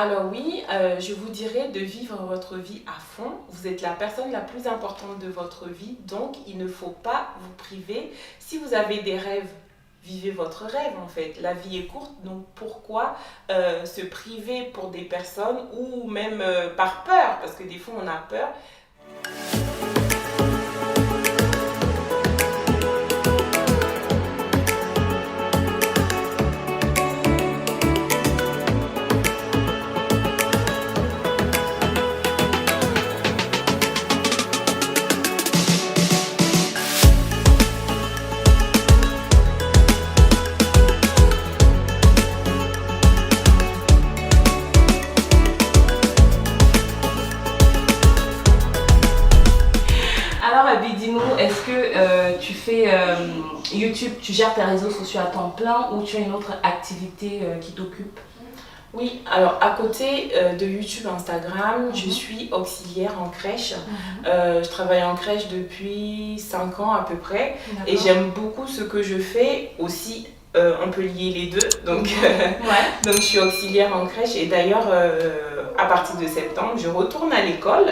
Alors oui, je vous dirais de vivre votre vie à fond. Vous êtes la personne la plus importante de votre vie, donc il ne faut pas vous priver. Si vous avez des rêves, vivez votre rêve en fait. La vie est courte, donc pourquoi se priver pour des personnes ou même par peur, parce que des fois on a peur. Alors, Abby, dis-nous, est-ce que tu fais YouTube, tu gères tes réseaux sociaux à temps plein ou tu as une autre activité qui t'occupe? Oui, alors à côté de YouTube, Instagram, je suis auxiliaire en crèche. Je travaille en crèche depuis 5 ans à peu près et j'aime beaucoup ce que je fais aussi. On peut lier les deux, donc donc je suis auxiliaire en crèche et d'ailleurs à partir de septembre je retourne à l'école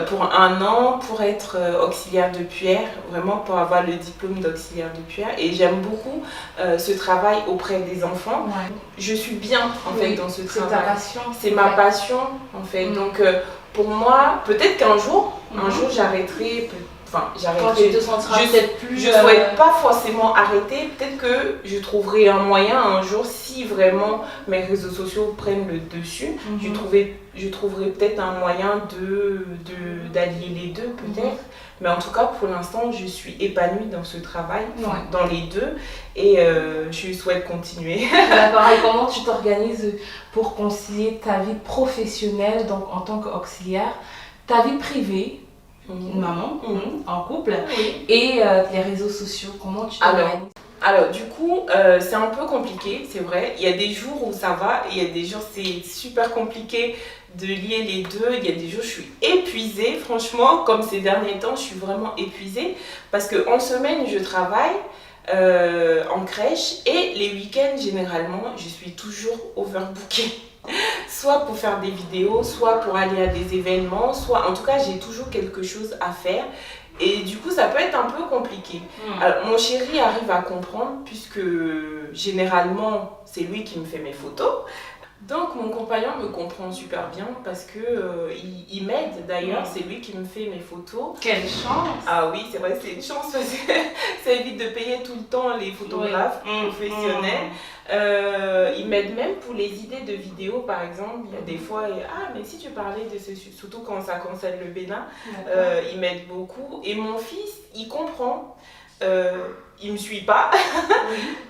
pour 1 an pour être auxiliaire de puère, vraiment pour avoir le diplôme d'auxiliaire de puère, et j'aime beaucoup ce travail auprès des enfants. Je suis bien en fait dans ce travail. C'est ta passion. C'est ma passion en fait, donc pour moi peut-être qu'un jour, j'arrêterai. Enfin, quand tu te sentiras peut-être plus... Je souhaite pas forcément arrêter. Peut-être que je trouverai un moyen un jour, si vraiment mes réseaux sociaux prennent le dessus, je trouverai peut-être un moyen d'allier les deux peut-être. Mais en tout cas, pour l'instant, je suis épanouie dans ce travail, dans les deux, et je souhaite continuer. D'accord. Et comment tu t'organises pour concilier ta vie professionnelle, donc en tant qu'auxiliaire, ta vie privée, maman, en couple, et les réseaux sociaux, comment tu t'organises? Alors du coup, c'est un peu compliqué, c'est vrai. Il y a des jours où ça va, et il y a des jours c'est super compliqué de lier les deux. Il y a des jours où je suis épuisée, franchement, comme ces derniers temps, je suis vraiment épuisée parce qu'en semaine, je travaille en crèche et les week-ends, généralement, je suis toujours overbookée. Soit pour faire des vidéos, soit pour aller à des événements, soit en tout cas j'ai toujours quelque chose à faire et du coup ça peut être un peu compliqué. Alors mon chéri arrive à comprendre puisque généralement c'est lui qui me fait mes photos. Donc mon compagnon me comprend super bien parce que il m'aide d'ailleurs, c'est lui qui me fait mes photos. Quelle chance! Ah oui, c'est vrai, c'est une chance parce que ça évite de payer tout le temps les photographes professionnels. Il m'aide même pour les idées de vidéos par exemple. Il y a des fois, mais si tu parlais de ce, surtout quand ça concerne le Bénin, il m'aide beaucoup. Et mon fils, il comprend. Il me suit pas,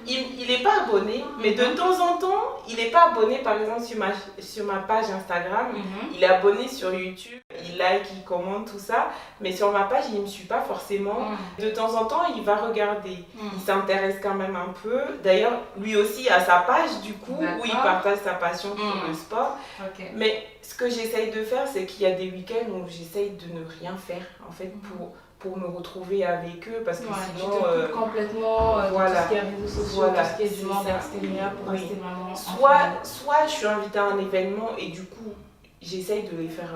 il n'est pas abonné, mais de temps en temps, il n'est pas abonné par exemple sur ma page Instagram, il est abonné sur YouTube, il like, il commente, tout ça, mais sur ma page, il ne me suit pas forcément. De temps en temps, il va regarder, il s'intéresse quand même un peu. D'ailleurs, lui aussi a sa page du coup, où il partage sa passion pour le sport. Mais ce que j'essaye de faire, c'est qu'il y a des week-ends où j'essaye de ne rien faire en fait pour me retrouver avec eux parce que sinon tu te coupes complètement tout ce qui est réseaux sociaux, tout ce qui est du monde extérieur pour rester vraiment soit je suis invitée à un événement et du coup j'essaye de les faire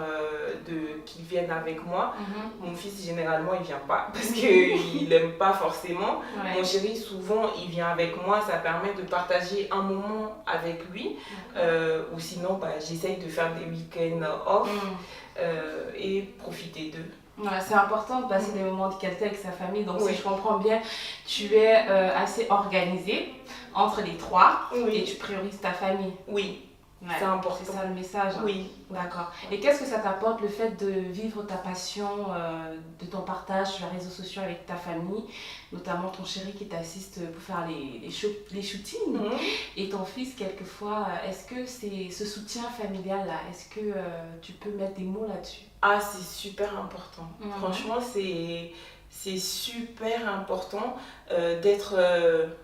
qu'ils viennent avec moi. Mon fils généralement il vient pas parce qu'il aime pas forcément. Mon chéri souvent il vient avec moi, ça permet de partager un moment avec lui ou sinon j'essaye de faire des week-ends off et profiter d'eux. C'est important de passer des moments de qualité avec sa famille, donc si je comprends bien, tu es assez organisée entre les trois et tu priorises ta famille. Oui, c'est important. C'est ça le message. Oui. D'accord. Et qu'est-ce que ça t'apporte le fait de vivre ta passion, de ton partage sur les réseaux sociaux avec ta famille, notamment ton chéri qui t'assiste pour faire les shootings et ton fils quelquefois, est-ce que c'est ce soutien familial là, est-ce que tu peux mettre des mots là-dessus? Ah, c'est super important. Franchement, c'est super important d'être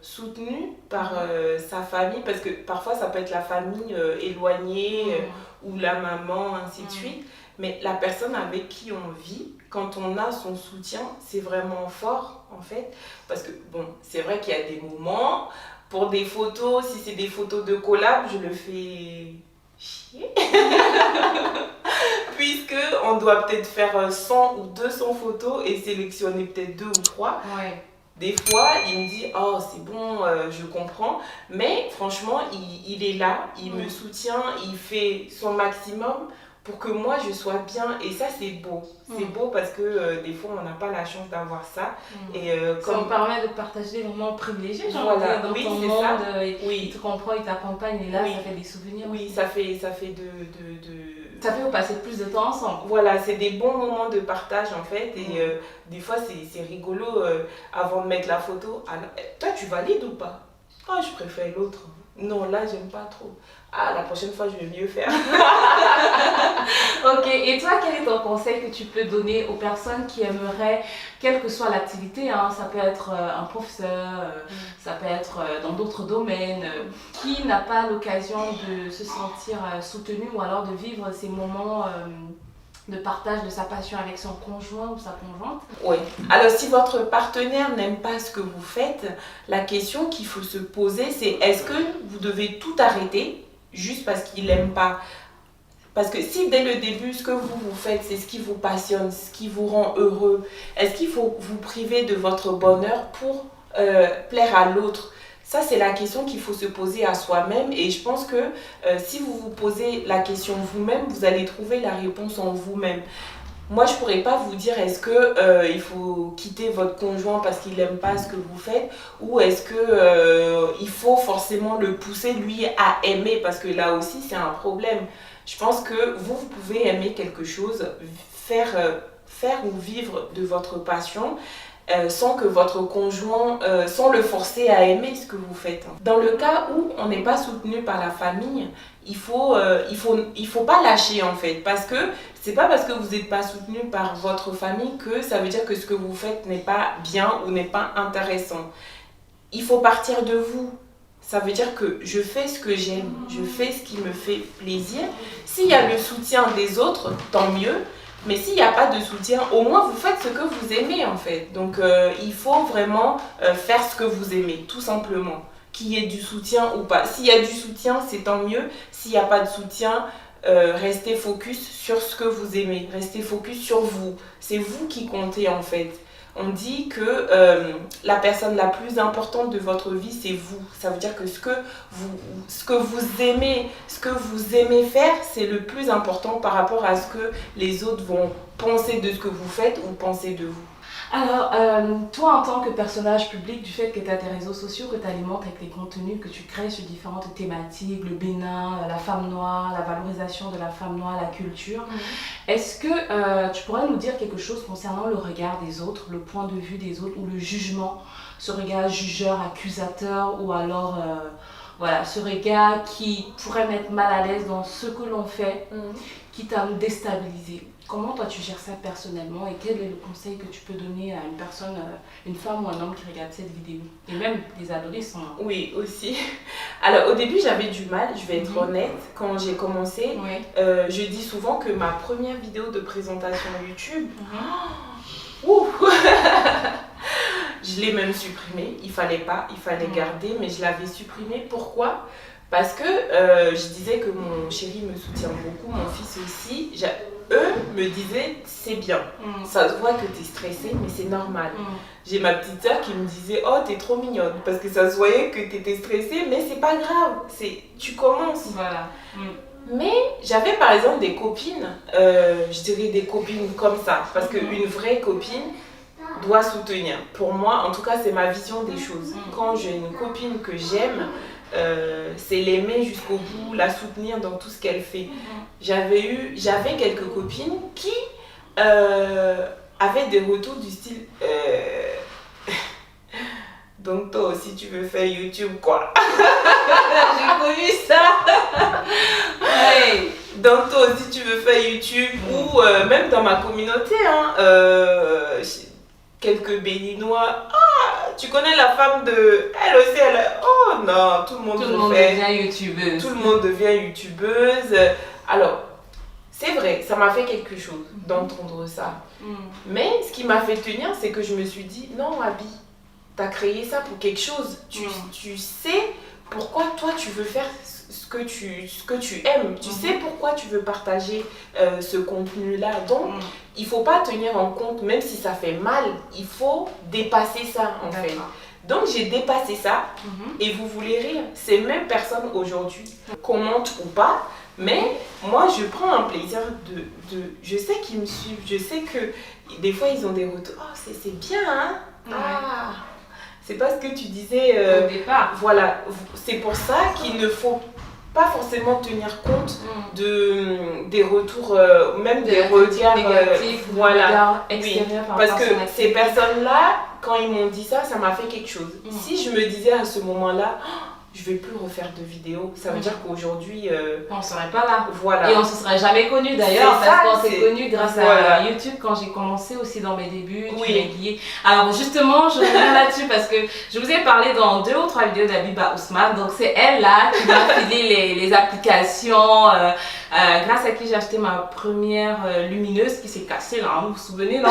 soutenu par sa famille parce que parfois ça peut être la famille éloignée ou la maman, ainsi de suite. Mais la personne avec qui on vit, quand on a son soutien, c'est vraiment fort en fait. Parce que bon, c'est vrai qu'il y a des moments, pour des photos, si c'est des photos de collab, je le fais chier. dois peut-être faire 100 ou 200 photos et sélectionner peut-être 2 ou 3. Ouais. Des fois, il me dit « Oh, c'est bon, je comprends ». Mais franchement, il est là, il me soutient, il fait son maximum pour que moi, je sois bien. Et ça, c'est beau. C'est beau parce que des fois, on n'a pas la chance d'avoir ça. Et, ça nous permet de partager des moments privilégiés, voilà. dans Oui, ton c'est monde. ça. Il te comprend, il t'accompagne. Et là, ça fait des souvenirs. Oui, ça fait Ça fait vous passer plus de temps ensemble. Voilà, c'est des bons moments de partage en fait. Et des fois, c'est rigolo avant de mettre la photo. Ah, toi, tu valides ou pas? Oh, je préfère l'autre. Non, là, j'aime pas trop. Ah, la prochaine fois, je vais mieux faire. Ok, et toi, quel est ton conseil que tu peux donner aux personnes qui aimeraient, quelle que soit l'activité, hein, ça peut être un professeur, ça peut être dans d'autres domaines, qui n'a pas l'occasion de se sentir soutenu ou alors de vivre ces moments de partage de sa passion avec son conjoint ou sa conjointe? Oui. Alors, si votre partenaire n'aime pas ce que vous faites, la question qu'il faut se poser, c'est est-ce que vous devez tout arrêter juste parce qu'il n'aime pas? Parce que si dès le début, ce que vous faites, c'est ce qui vous passionne, ce qui vous rend heureux, est-ce qu'il faut vous priver de votre bonheur pour plaire à l'autre? Ça, c'est la question qu'il faut se poser à soi-même. Et je pense que si vous vous posez la question vous-même, vous allez trouver la réponse en vous-même. Moi, je ne pourrais pas vous dire est-ce qu'il faut quitter votre conjoint parce qu'il n'aime pas ce que vous faites ou est-ce qu'il faut forcément le pousser, lui, à aimer parce que là aussi, c'est un problème. Je pense que vous pouvez aimer quelque chose, faire ou vivre de votre passion sans que votre conjoint, sans le forcer à aimer ce que vous faites. Dans le cas où on n'est pas soutenu par la famille, il faut pas lâcher en fait, parce que c'est pas parce que vous n'êtes pas soutenu par votre famille que ça veut dire que ce que vous faites n'est pas bien ou n'est pas intéressant. Il faut partir de vous. Ça veut dire que je fais ce que j'aime, je fais ce qui me fait plaisir. S'il y a le soutien des autres, tant mieux. Mais s'il n'y a pas de soutien, au moins vous faites ce que vous aimez en fait. Donc il faut vraiment faire ce que vous aimez, tout simplement. Qu'il y ait du soutien ou pas. S'il y a du soutien, c'est tant mieux. S'il n'y a pas de soutien, restez focus sur ce que vous aimez. Restez focus sur vous. C'est vous qui comptez en fait. On dit que la personne la plus importante de votre vie, c'est vous. Ça veut dire que ce que vous aimez faire, c'est le plus important par rapport à ce que les autres vont penser de ce que vous faites ou penser de vous. Alors, toi en tant que personnage public, du fait que tu as tes réseaux sociaux, que tu alimentes avec les contenus que tu crées sur différentes thématiques, le Bénin, la femme noire, la valorisation de la femme noire, la culture, est-ce que tu pourrais nous dire quelque chose concernant le regard des autres, le point de vue des autres ou le jugement, ce regard jugeur, accusateur ou alors voilà, ce regard qui pourrait mettre mal à l'aise dans ce que l'on fait, quitte à nous déstabiliser? Comment toi tu gères ça personnellement et quel est le conseil que tu peux donner à une personne, une femme ou un homme qui regarde cette vidéo? Et même des adolescents. Oui, aussi. Alors au début j'avais du mal, je vais être honnête. Quand j'ai commencé, je dis souvent que ma première vidéo de présentation YouTube, je l'ai même supprimée. Il fallait garder, mais je l'avais supprimée. Pourquoi? Parce que je disais que mon chéri me soutient beaucoup, mon fils aussi. Eux me disaient c'est bien, ça se voit que tu es stressée mais c'est normal. J'ai ma petite soeur qui me disait oh t'es trop mignonne parce que ça se voyait que tu étais stressée mais c'est pas grave, tu commences. Voilà. Mais j'avais par exemple des copines, je dirais des copines comme ça parce qu'une vraie copine doit soutenir. Pour moi en tout cas c'est ma vision des choses. Quand j'ai une copine que j'aime, c'est l'aimer jusqu'au bout, la soutenir dans tout ce qu'elle fait. J'avais quelques copines qui avaient des retours du style donc toi aussi tu veux faire YouTube quoi. J'ai connu ça. Ouais. Donc toi aussi tu veux faire YouTube ou même dans ma communauté quelques Béninois. Tu connais la femme de... Elle aussi, oh non, tout le monde devient youtubeuse. Tout le monde devient youtubeuse. Alors, c'est vrai, ça m'a fait quelque chose d'entendre ça. Mais ce qui m'a fait tenir, c'est que je me suis dit, non, Abi, t'as créé ça pour quelque chose. Tu sais pourquoi toi, tu veux faire ce que tu aimes. Tu sais pourquoi tu veux partager ce contenu-là. Donc, il ne faut pas tenir en compte, même si ça fait mal, il faut dépasser ça en fait. Donc, j'ai dépassé ça et vous voulez rire. Ces mêmes personnes aujourd'hui commentent ou pas, mais moi, je prends un plaisir je sais qu'ils me suivent, je sais que des fois, ils ont des retours. Oh, c'est bien, hein? Ah, c'est pas ce que tu disais au départ. Voilà, c'est pour ça qu'il ne faut pas forcément tenir compte des retours, même des regards négatifs, voilà, extérieurs, parce que ces personnes-là, quand ils m'ont dit ça, ça m'a fait quelque chose. Si je me disais à ce moment-là, je vais plus refaire de vidéos, ça veut dire qu'aujourd'hui on ne serait pas là. Voilà. Et on ne se serait jamais connus d'ailleurs, parce qu'on s'est connus grâce à YouTube quand j'ai commencé aussi dans mes débuts. Tu m'as guidée. Alors justement, je reviens là-dessus parce que je vous ai parlé dans 2 ou 3 vidéos d'Abiba Ousmane. Donc c'est elle là qui m'a filé les applications, grâce à qui j'ai acheté ma première lumineuse qui s'est cassée là, vous vous souvenez, non?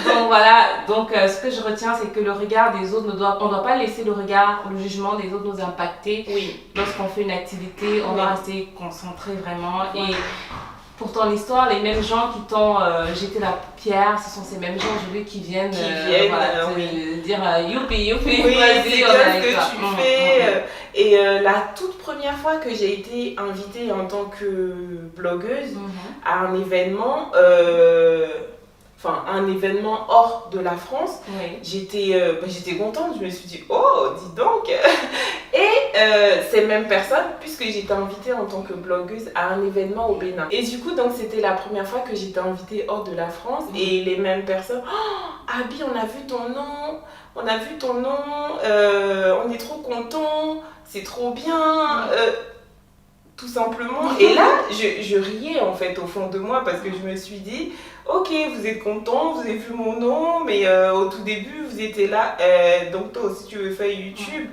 Donc voilà, donc ce que je retiens, c'est que le regard des autres, on ne doit pas laisser le regard, le jugement des autres nous impacter. Lorsqu'on fait une activité, on doit rester concentré vraiment. Et pour ton histoire, les mêmes gens qui t'ont jeté la pierre, ce sont ces mêmes gens aujourd'hui qui viennent te dire youpi, youpi, vas-y, on a ce que tu fais. Et la toute première fois que j'ai été invitée en tant que blogueuse à un événement, un événement hors de la France, j'étais contente, je me suis dit, oh, dis donc. Et ces mêmes personnes, puisque j'étais invitée en tant que blogueuse à un événement au Bénin. Et du coup, donc c'était la première fois que j'étais invitée hors de la France, et les mêmes personnes, oh, Abi, on a vu ton nom, on est trop contents, c'est trop bien. Tout simplement. Et là, je riais en fait au fond de moi parce que je me suis dit, ok, vous êtes content, vous avez vu mon nom, mais au tout début, vous étiez là. Donc toi aussi, tu veux faire YouTube.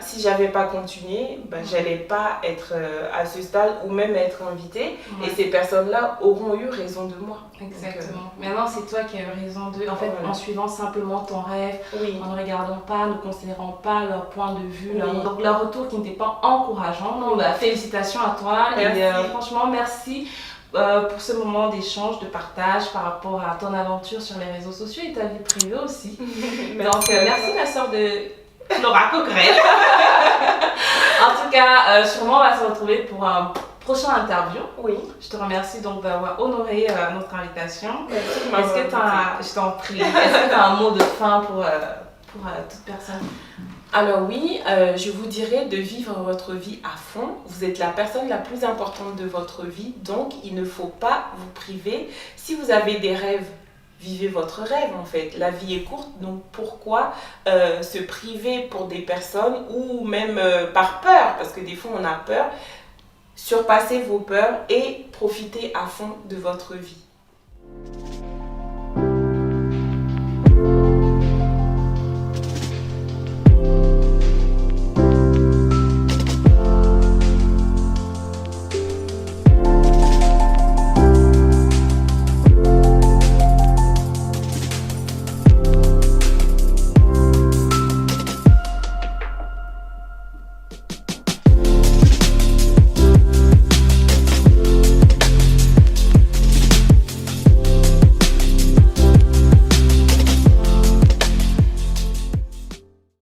Si j'avais pas continué, j'allais pas être à ce stade ou même être invitée. Et ces personnes-là auront eu raison de moi. Exactement. Donc, maintenant, c'est toi qui as eu raison d'eux. En fait, en suivant simplement ton rêve, en ne regardant pas, ne considérant pas leur point de vue, leur retour qui n'était pas encourageant. Donc, félicitations à toi. Merci. Et franchement, merci. Pour ce moment d'échange, de partage par rapport à ton aventure sur les réseaux sociaux et ta vie privée aussi. Donc, merci la sœur de Flora Coquerel. En tout cas, sûrement on va se retrouver pour un prochain interview. Je te remercie donc d'avoir honoré notre invitation. Est-ce que je t'en prie, est-ce que tu as un mot de fin pour toute personne? Alors oui, je vous dirais de vivre votre vie à fond. Vous êtes la personne la plus importante de votre vie, donc il ne faut pas vous priver. Si vous avez des rêves, vivez votre rêve en fait. La vie est courte, donc pourquoi se priver pour des personnes ou même par peur, parce que des fois on a peur. Surpassez vos peurs et profitez à fond de votre vie.